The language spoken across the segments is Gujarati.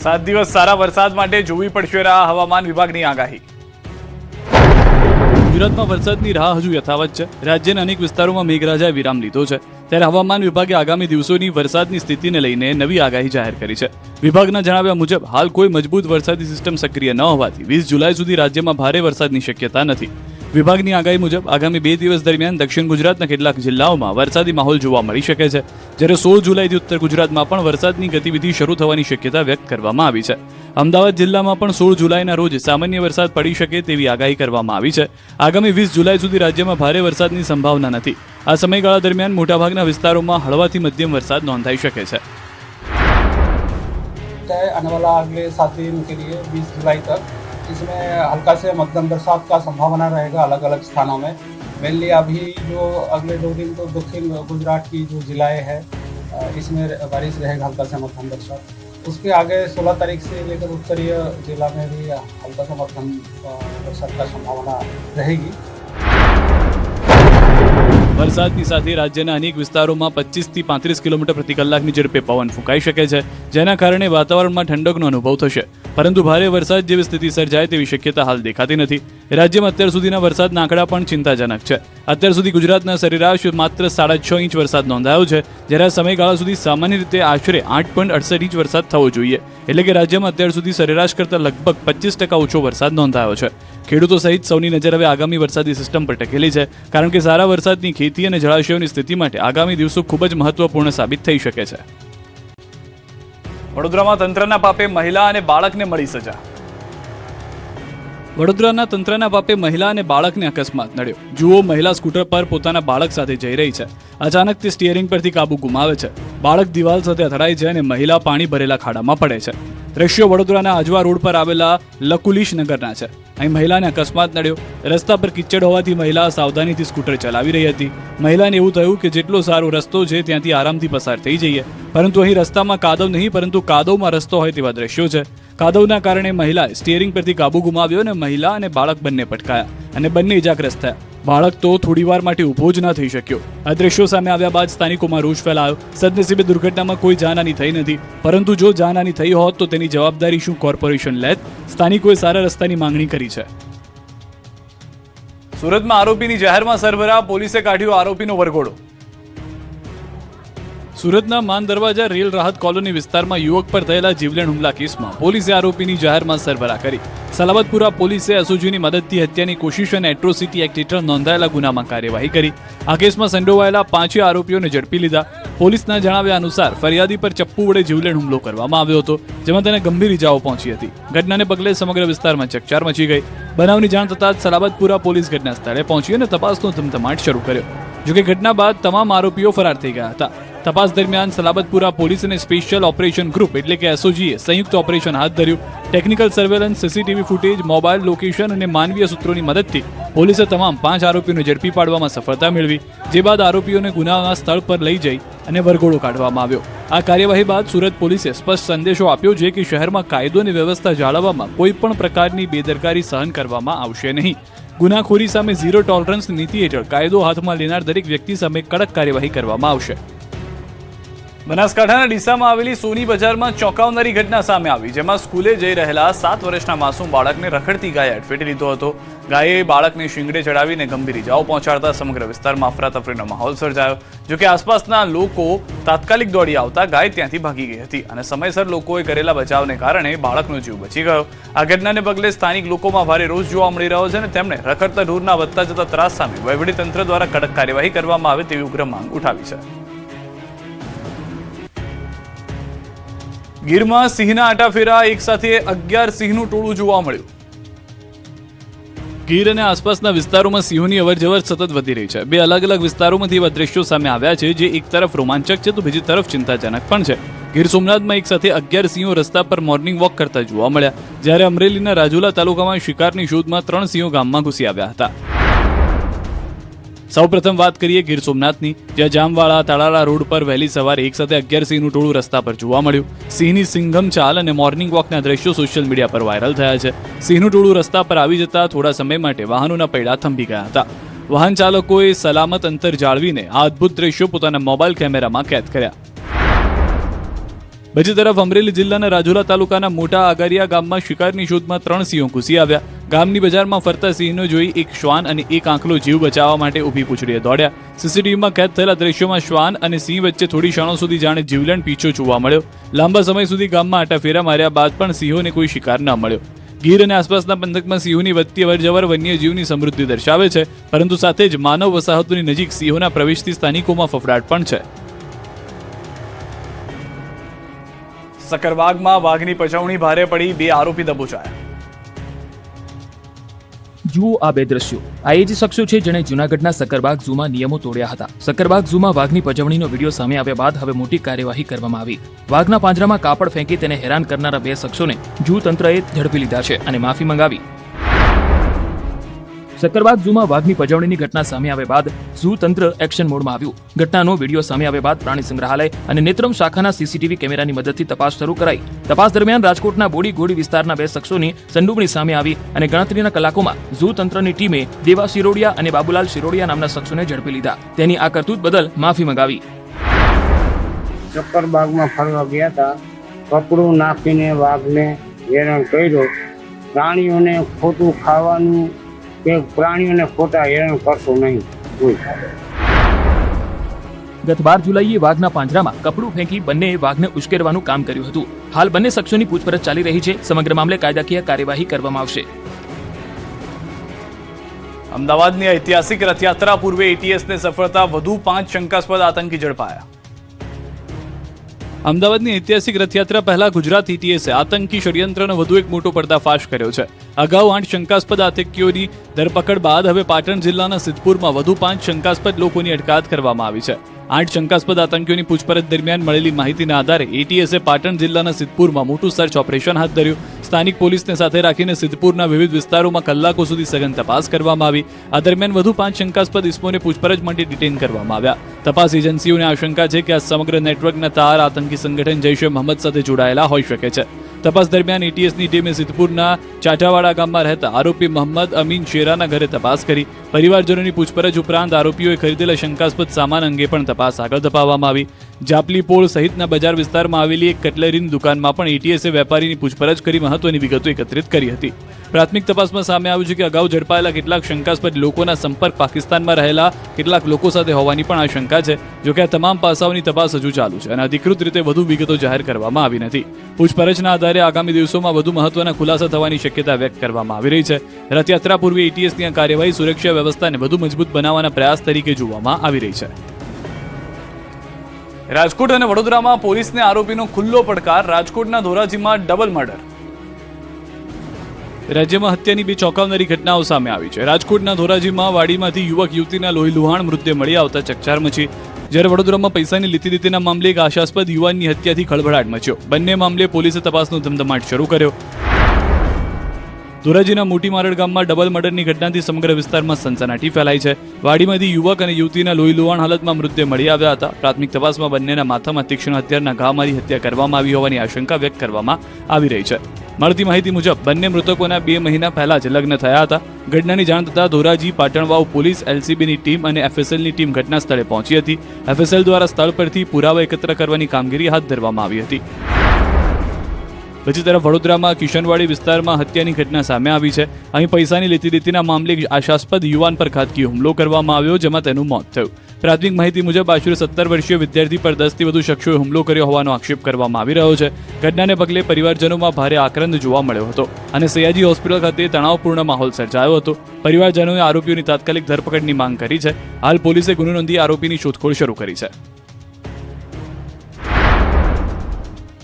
7 દિવસ સારા વરસાદ માટે જોવી પડશે હવામાન વિભાગની આગાહી। ગુજરાતમાં વરસાદની રાહ હજુ યથાવત છે। રાજ્યના અનેક વિસ્તારોમાં મેઘરાજાએ વિરામ લીધો છે, ત્યારે હવામાન વિભાગે આગામી દિવસોની વરસાદની સ્થિતિને લઈને નવી આગાહી જાહેર કરી છે। વિભાગના જણાવ્યા મુજબ હાલ કોઈ મજબૂત વરસાદી સિસ્ટમ સક્રિય ન હોવાથી 20 જુલાઈ સુધી રાજ્યમાં ભારે વરસાદની શક્યતા નથી। વિભાગની આગાહી મુજબ આગામી 2 દિવસ દરમિયાન દક્ષિણ ગુજરાતના કેટલાક જિલ્લાઓમાં વરસાદી માહોલ જોવા મળી શકે છે, જ્યારે 16 જુલાઈથી ઉત્તર ગુજરાતમાં પણ વરસાદની ગતિવિધિ શરૂ થવાની શક્યતા વ્યક્ત કરવામાં આવી છે। અમદાવાદ જિલ્લામાં પણ 16 જુલાઈના રોજ સામાન્ય વરસાદ પડી શકે તેવી આગાહી કરવામાં આવી છે। આગામી 20 જુલાઈ સુધી રાજ્યમાં ભારે વરસાદની સંભાવના નથી। આ સમયગાળા દરમિયાન મોટાભાગના વિસ્તારોમાં હળવાથી મધ્યમ વરસાદ નોંધાઈ શકે છે। आने वाला अगले 7 दिन के लिए 20 जुलाई तक इसमें हल्का से मध्यम बरसात का संभावना रहेगा अलग अलग स्थानों में। मेनली अभी जो अगले 2 दिन तो दक्षिण गुजरात की जो जिलाएं हैं इसमें बारिश रहेगा हल्का से मध्यम बरसात। उसके आगे 16 तारीख से लेकर उत्तरीय जिला में भी हल्का से मध्यम बरसात का संभावना रहेगी। વરસાદની સાથે રાજ્યના અનેક વિસ્તારોમાં 25 થી 35 કિલોમીટર પ્રતિ કલાકની ઝડપે પવન ફૂંકાઈ શકે છે, જેના કારણે વાતાવરણમાં ઠંડકનો અનુભવ થશે, પરંતુ ભારે વરસાદ જેવી સ્થિતિ સર્જાય તેવી શક્યતા હાલ દેખાતી નથી। રાજ્યમાં અત્યાર સુધીના વરસાદના આંકડા પણ ચિંતાજનક છે। અત્યાર સુધી ગુજરાતના સરેરાશ માત્ર 6.5 ઇંચ વરસાદ નોંધાયો છે, જ્યારે આ સમયગાળા સુધી સામાન્ય રીતે આશરે 8.68 ઇંચ વરસાદ થવો જોઈએ, એટલે કે રાજ્યમાં અત્યાર સુધી સરેરાશ કરતાં લગભગ 25% ઓછો વરસાદ નોંધાયો છે। ખેડૂતો સહિત સૌની નજર હવે આગામી વરસાદી સિસ્ટમ પર ટેકેલી છે, કારણ કે સારા વરસાદની ખેતી અને જળાશયોની સ્થિતિ માટે આગામી દિવસો ખૂબ જ મહત્વપૂર્ણ સાબિત થઈ શકે છે। વડોદરામાં તંત્રના પાપે મહિલા અને બાળકને મળી સજા। વડોદરાના તંત્રના પાપે મહિલા અને બાળકને અકસ્માત નડ્યો। જુઓ, મહિલા સ્કૂટર પર પોતાના બાળક સાથે જઈ રહી છે। અચાનક તે સ્ટીયરિંગ પરથી કાબુ ગુમાવે છે। બાળક દિવાલ સાથે અથડાય છે અને મહિલા પાણી ભરેલા ખાડામાં પડે છે। દ્રશ્યો વડોદરાના આજવા રોડ પર આવેલા લકુલીશ નગરના છે। અહીં મહિલાને અકસ્માત નડ્યો। રસ્તા પર કિચડ હોવાથી મહિલા સાવધાનીથી સ્કૂટર ચલાવી રહી હતી। મહિલાને એવું થયું કે જેટલો સારો રસ્તો છે ત્યાંથી આરામથી પસાર થઈ જઈએ, પરંતુ અહીં રસ્તામાં કાદવ નહીં પરંતુ કાદવમાં રસ્તો હોય તેવા દ્રશ્યો છે। કાદવના કારણે મહિલાએ સ્ટીયરિંગ પરથી કાબુ ગુમાવ્યો અને મહિલા અને બાળક બંને પટકાયા અને બંને ઇજાગ્રસ્ત થયા। બાળક તો થોડીવાર માટે ઊભો જ ન થઈ શક્યો। આ દ્રશ્યો સામે આવ્યા બાદ સ્થાનિકોમાં રોષ ફેલાયો। સદનસીબે દુર્ઘટનામાં કોઈ જાનહાની થઈ નથી, પરંતુ જો જાનહાની થઈ હોત તો તેની જવાબદારી શું કોર્પોરેશન લેત? સ્થાનિકોએ સારા રસ્તાની માંગણી કરી છે। સુરતમાં આરોપીની જાહેરમાં સરભરા, પોલીસે કાઢ્યો આરોપીનો વરઘોડો। સુરતના માન દરવાજા રેલ રાહત કોલોની વિસ્તારમાં યુવક પર થયેલા જીવલેણ હુમલા કેસમાં પોલીસે આરોપીની જાહેરમાં સરભરા કરી। સલાબતપુરા પોલીસે એસઓજીની મદદથી હત્યાની કોશિશ અને એટ્રોસિટી એક્ટ હેઠળ નોંધાયેલા ગુનામાં કાર્યવાહી કરી। આ કેસમાં સંડોવાયેલા 5 આરોપીઓને ઝડપી લીધા। પોલીસના જણાવ્યા અનુસાર ફરિયાદી પર ચપ્પુ વડે જીવલેણ હુમલો કરવામાં આવ્યો હતો, જેમાં તેને ગંભીર ઇજાઓ પહોંચી હતી। ઘટનાને પગલે સમગ્ર વિસ્તારમાં ચકચાર મચી ગઈ। બનાવની જાણ થતાં જ સલાબતપુરા પોલીસ ઘટના સ્થળે પહોંચી અને તપાસનો ધમધમાટ શરૂ કર્યો। જોકે ઘટના બાદ તમામ આરોપીઓ ફરાર થઈ ગયા હતા। તપાસ દરમિયાન સલાબતપુરા પોલીસ અને સ્પેશિયલ ઓપરેશન ગ્રુપ એટલે કે એસઓજીએ સંયુક્ત ઓપરેશન હાથ ધર્યું। Technical surveillance, CCTV footage, mobile location અને માનવીય સૂત્રોની મદદથી પોલીસે તમામ 5 આરોપીઓને ઝડપી પાડવામાં સફળતા મેળવી, જે બાદ આરોપીઓને ગુનાના સ્થળ પર લઈ જઈ અને વરઘોડો કાઢવામાં આવ્યો। આ કાર્યવાહી બાદ સુરત પોલીસે સ્પષ્ટ સંદેશો આપ્યો છે કે શહેરમાં કાયદો અને વ્યવસ્થા જાળવવામાં કોઈ પણ પ્રકારની બેદરકારી સહન કરવામાં આવશે નહીં। ગુનાખોરી સામે ઝીરો ટોલરન્સ નીતિ હેઠળ કાયદો હાથમાં લેનાર દરેક વ્યક્તિ સામે કડક કાર્યવાહી કરવામાં આવશે। બનાસકાંઠાના ડીસામાં આવેલી સોની બજારમાં ચોંકાવનારી ઘટના સામે આવી, જેમાં સ્કૂલે જઈ રહેલા 7 વર્ષના માસૂમ બાળકને રખડતી ગાયે અડફેટી લીધો હતો। ગાયે બાળકને શીંગડે ચડાવીને ગંભીર ઇજાઓ પહોંચાડતા સમગ્ર વિસ્તારમાં અફરાતફરીનો માહોલ સર્જાયો। જોકે આસપાસના લોકો તાત્કાલિક દોડી આવતા ગાય ત્યાંથી ભાગી ગઈ હતી અને સમયસર લોકોએ કરેલા બચાવને કારણે બાળકનો જીવ બચી ગયો। આ ઘટનાને પગલે સ્થાનિક લોકોમાં ભારે રોષ જોવા મળી રહ્યો છે અને તેમણે રખડતા ઢોરના વધતા જતા ત્રાસ સામે વહીવટીતંત્ર દ્વારા કડક કાર્યવાહી કરવામાં આવે તેવી ઉગ્ર માંગ ઉઠાવી છે। ગીરમાં સિંહના આટાફેરા, એક સાથે 11 સિંહનું ટોળું જોવા મળ્યું। ગીર અને આસપાસના વિસ્તારોમાં સિંહોની અવરજવર સતત વધી રહી છે। 2 અલગ અલગ વિસ્તારોમાંથી એવા દ્રશ્યો સામે આવ્યા છે, જે એક તરફ રોમાંચક છે તો બીજી તરફ ચિંતાજનક પણ છે। ગીર સોમનાથમાં એક સાથે 11 સિંહો રસ્તા પર મોર્નિંગ વોક કરતા જોવા મળ્યા, જ્યારે અમરેલીના રાજુલા તાલુકામાં શિકારની શોધમાં 3 સિંહો ગામમાં ઘૂસી આવ્યા હતા। સૌપ્રથમ વાત કરીએ ગીર સોમનાથની, જ્યાં જામવાળા તાળાળા રોડ પર વહેલી સવારે એક સાથે 11 સિંહનું ટોળું રસ્તા પર જોવા મળ્યું। સિંહની સિંઘમ ચાલ અને મોર્નિંગ વોકના દ્રશ્યો સોશિયલ મીડિયા પર વાયરલ થયા છે। સિંહનું ટોળું રસ્તા પર આવી જતા થોડા સમય માટે વાહનોના પૈડા થંભી ગયા હતા। વાહન ચાલકોએ સલામત અંતર જાળવીને આ અદ્ભુત દ્રશ્યો પોતાના મોબાઈલ કેમેરામાં કેદ કર્યા। બીજી તરફ અમરેલી જિલ્લાના રાજુલા તાલુકાના મોટા આગારિયા ગામમાં શિકારની શોધમાં 3 સિંહો ઘૂસી આવ્યા. ગામની બજારમાં ફરતા સિંહનો જોઈ એક શ્વાન અને એક આંખલો જીવ બચાવવા માટે ઊભી પૂંછડીએ દોડ્યા. સીસીટીવીમાં કેદ થયેલા દ્રશ્યોમાં શ્વાન અને સિંહ વચ્ચે થોડી ક્ષણો સુધી જાણે જીવલેણ પીછો જોવા મળ્યો. લાંબા સમય સુધી ગામમાં આટાફેરા માર્યા બાદ પણ સિંહોને કોઈ શિકાર ન મળ્યો. ગીર અને આસપાસના પંથકમાં સિંહોની વધતી અવરજવર વન્યજીવની સમૃદ્ધિ દર્શાવે છે, પરંતુ સાથે જ માનવ વસાહતોની નજીક સિંહોના પ્રવેશથી સ્થાનિકોમાં ફફડાટ પણ છે. સકરવાગમાં વાઘની પજવણી ભારે પડી, 2 આરોપી દબોચાયા. જુઓ આ 2 દ્રશ્યો. આ એ જ શખ્સો છે જેણે જૂનાગઢના સકરબાગ ઝૂમાં નિયમો તોડ્યા હતા. સકરબાગ ઝૂમાં વાઘની પજવણીનો વિડીયો સામે આવ્યા બાદ હવે મોટી કાર્યવાહી કરવામાં આવી. વાઘના પાંજરામાં કાપડ ફેંકી તેને હેરાન કરનારા 2 શખ્સોને ઝૂ તંત્રએ ઝડપી લીધા છે અને માફી મંગાવી. સકરબાગ ઝૂમાં વાઘની પજવણીની ઘટના સામે આવ્યા બાદ ઝૂ તંત્ર એક્શન મોડમાં આવ્યું. ઘટનાનો વિડીયો સામે આવ્યા બાદ પ્રાણી સંગ્રહાલય અને નેત્રમ શાખાના સીસીટીવી કેમેરાની મદદથી તપાસ શરૂ કરાઈ. તપાસ દરમિયાન રાજકોટના બોડી ગોડી વિસ્તારના 2 શખ્સોની સંડોવણી સામે આવી અને ગણતરીના કલાકોમાં ઝૂ તંત્રની ટીમે દેવા શિરોડિયા અને બાબુલાલ શિરોડિયા નામના શખ્સોને ઝડપી લીધા. તેની આ કરતૂત બદલ માફી મંગાવી. સક્કરબાગમાં ફરવા ગયા હતા, કપડું નાખીને વાઘને હેરાન કર્યો. પ્રાણીઓને ખોટું ખાવાનું કે પ્રાણીઓને ખોટા હેરાન કરશો નહીં. ગત 12 જુલાઈએ વાઘના પાંજરામાં કપડું ફેંકી બંનેએ વાઘને ઉશ્કેરવાનું કામ કર્યું હતું. હાલ બંને શખ્સોની પૂછપરછ ચાલી રહી છે. સમગ્ર મામલે કાયદાકીય કાર્યવાહી કરવામાં આવશે. અમદાવાદની ઐતિહાસિક રથયાત્રા પૂર્વે એટીએસને સફળતા, વધુ 5 શંકાસ્પદ આતંકી ઝડપાયા. અમદાવાદની ઐતિહાસિક રથયાત્રા પહેલા ગુજરાત એટીએસે આતંકી ષડયંત્રનો વધુ એક મોટો પર્દાફાશ કર્યો છે. અગાઉ 8 શંકાસ્પદ આતંકીઓની ધરપકડ બાદ હવે પાટણ જિલ્લાના સિદ્ધપુરમાં વધુ 5 શંકાસ્પદ લોકોની અટકાયત કરવામાં આવી છે. 8 શંકાસ્પદ આતંકીઓની પૂછપરછ દરમિયાન મળેલી માહિતીના આધારે એટીએસે પાટણ જિલ્લાના સિદ્ધપુરમાં મોટું સર્ચ ઓપરેશન હાથ ધર્યું. સ્થાનિક પોલીસને સાથે રાખીને સિદ્ધપુરના વિવિધ વિસ્તારોમાં કલાકો સુધી સઘન તપાસ કરવામાં આવી. આ દરમિયાન વધુ 5 શંકાસ્પદ ઇસમોને પૂછપરછ માટે ડિટેઇન કરવામાં આવ્યા. તપાસ એજન્સીઓને આશંકા છે કે આ સમગ્ર નેટવર્કના તાર આતંકી સંગઠન જૈશ-એ મોહમ્મદ સાથે જોડાયેલા હોઈ શકે છે. તપાસ દરમિયાન એટીએસની ટીમે સિદ્ધપુરના ચાટાવાડા ગામમાં રહેતા આરોપી મોહમ્મદ અમીન શેરાના ઘરે તપાસ કરી. પરિવારજનોની પૂછપરછ ઉપરાંત આરોપીઓએ ખરીદેલા શંકાસ્પદ સામાન અંગે પણ તપાસ આગળ ધપાવવામાં આવી. જાપલી પોળ સહિતના બજાર વિસ્તારમાં આવેલી એક કટલરીની દુકાનમાં પણ એટીએસે વેપારીની પૂછપરછ કરી મહત્વની વિગતો એકત્રિત કરી હતી. પ્રાથમિક તપાસમાં સામે આવ્યું છે કે અગાઉ ઝડપાયેલા કેટલાક શંકાસ્પદ લોકોના સંપર્ક પાકિસ્તાનમાં રહેલા કેટલાક લોકો સાથે હોવાની પણ આશંકા છે. જોકે આ તમામ પાસાઓની તપાસ હજુ ચાલુ છે અને અધિકૃત રીતે વધુ વિગતો જાહેર કરવામાં આવી નથી. પૂછપરછના આધારે આગામી દિવસોમાં વધુ મહત્વના ખુલાસા થવાની શક્યતા વ્યક્ત કરવામાં આવી રહી છે. રથયાત્રા પૂર્વે એટીએસની આ કાર્યવાહી સુરક્ષા વ્યવસ્થાને વધુ મજબૂત બનાવવાના પ્રયાસ તરીકે જોવામાં આવી રહી છે. રાજકોટ અને વડોદરામાં પોલીસને આરોપીનો ખુલ્લો પડકાર, રાજકોટના ધોરાજીમાં ડબલ મર્ડર. રાજ્યમાં હત્યાની 2 ચોંકાવનારી ઘટનાઓ સામે આવી છે. રાજકોટના ધોરાજીમાં વાડીમાંથી યુવક યુવતીના લોહીલુહાણ મૃતદેહ મળી આવતા ચકચાર મચી, જ્યારે વડોદરામાં પૈસાની લીતીના મામલે એક આશાસ્પદ યુવાનની હત્યાથી ખળભળાટ મચ્યો. બંને મામલે પોલીસે તપાસનો ધમધમાટ શરૂ કર્યો. ધોરાજીના મોટી મારડ ગામમાં ડબલ મર્ડરની ઘટનાથી સમગ્ર વિસ્તારમાં સનસનાટી ફેલાઈ છે. વાડીમાંથી યુવક અને યુવતીના લોહીલુહાણ હાલતમાં મૃતદેહ મળી આવ્યા હતા. પ્રાથમિક તપાસમાં બંનેના માથામાં તીક્ષ્ણ હથિયારના ઘા મારી હત્યા કરવામાં આવી હોવાની આશંકા વ્યક્ત કરવામાં આવી રહી છે. મળતી માહિતી મુજબ બંને મૃતકોના 2 મહિના પહેલા જ લગ્ન થયા હતા. ઘટનાની જાણ થતાં ધોરાજી પાટણવાવ પોલીસ, એલસીબીની ટીમ અને એફએસએલની ટીમ ઘટના સ્થળે પહોંચી હતી. એફએસએલ દ્વારા સ્થળ પરથી પુરાવા એકત્ર કરવાની કામગીરી હાથ ધરવામાં આવી હતી. બીજી તરફ વડોદરામાં કિશનવાડી વિસ્તારમાં હત્યાની ઘટના સામે આવી છે. અહીં પૈસાની લીતીના મામલે આશાસ્પદ યુવાન પર ઘાતકી હુમલો કરવામાં આવ્યો, જેમાં તેનું મોત થયું. પ્રાથમિક માહિતી મુજબ આશરે 17 વર્ષીય વિદ્યાર્થી પર 10 થી વધુ શખ્સોએ હુમલો કર્યો હોવાનો આક્ષેપ કરવામાં આવી રહ્યો છે. ઘટનાને પગલે પરિવારજનોમાં ભારે આક્રંદ જોવા મળ્યો હતો અને સયાજી હોસ્પિટલ ખાતે તણાવપૂર્ણ માહોલ સર્જાયો હતો. પરિવારજનોએ આરોપીઓની તાત્કાલિક ધરપકડની માંગ કરી છે. હાલ પોલીસે ગુનો નોંધી આરોપીની શોધખોળ શરૂ કરી છે.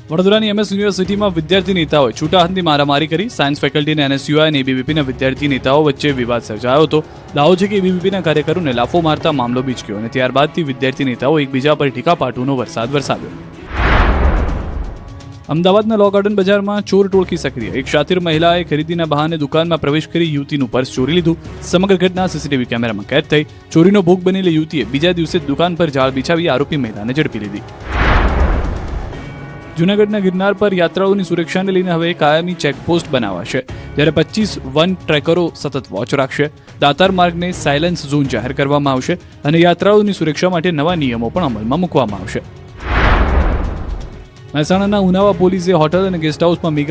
વડોદરાની એમએસ યુનિવર્સિટીમાં વિદ્યાર્થી નેતાઓએ છૂટાહાથની મારામારી કરી. સાયન્સ ફેકલ્ટી અને એનએસયુઆઈ અને એબીવીપીના વિદ્યાર્થી નેતાઓ વચ્ચે વિવાદ સર્જાયો હતો. દાવો છે કે એબીવીપીના કાર્યકરોને લાફો મારતા મામલો બીચક્યો અને ત્યારબાદથી વિદ્યાર્થી નેતાઓ એકબીજા પર ટીકાપાટુનો વરસાદ વરસાવ્યો. અમદાવાદના લો ગાર્ડન બજારમાં ચોર ટોળકી સક્રિય. એક શાતિર મહિલાએ ખરીદીના બહાને દુકાનમાં પ્રવેશ કરી યુવતીનું પર્સ ચોરી લીધું. સમગ્ર ઘટના સીસીટીવી કેમેરામાં કેદ થઈ. ચોરીનો ભોગ બનેલી યુવતીએ બીજા દિવસે દુકાન પર જાળ બિછાવી આરોપી મહિલાને ઝડપી લીધી. જૂનાગઢના ગિરનાર પર યાત્રાળુઓની સુરક્ષાને લઈને હવે કાયમી ચેકપોસ્ટ બનાવાશે, જ્યારે 25 વન ટ્રેકરો સતત વોચ રાખશે. દાતાર માર્ગને સાયલેન્સ ઝોન જાહેર કરવામાં આવશે અને યાત્રાળુઓની સુરક્ષા માટે નવા નિયમો પણ અમલમાં મૂકવામાં આવશે. મહેસાણાના ઉનાવા પોલીસે હોટલ અને ગેસ્ટ હાઉસમાં મેગા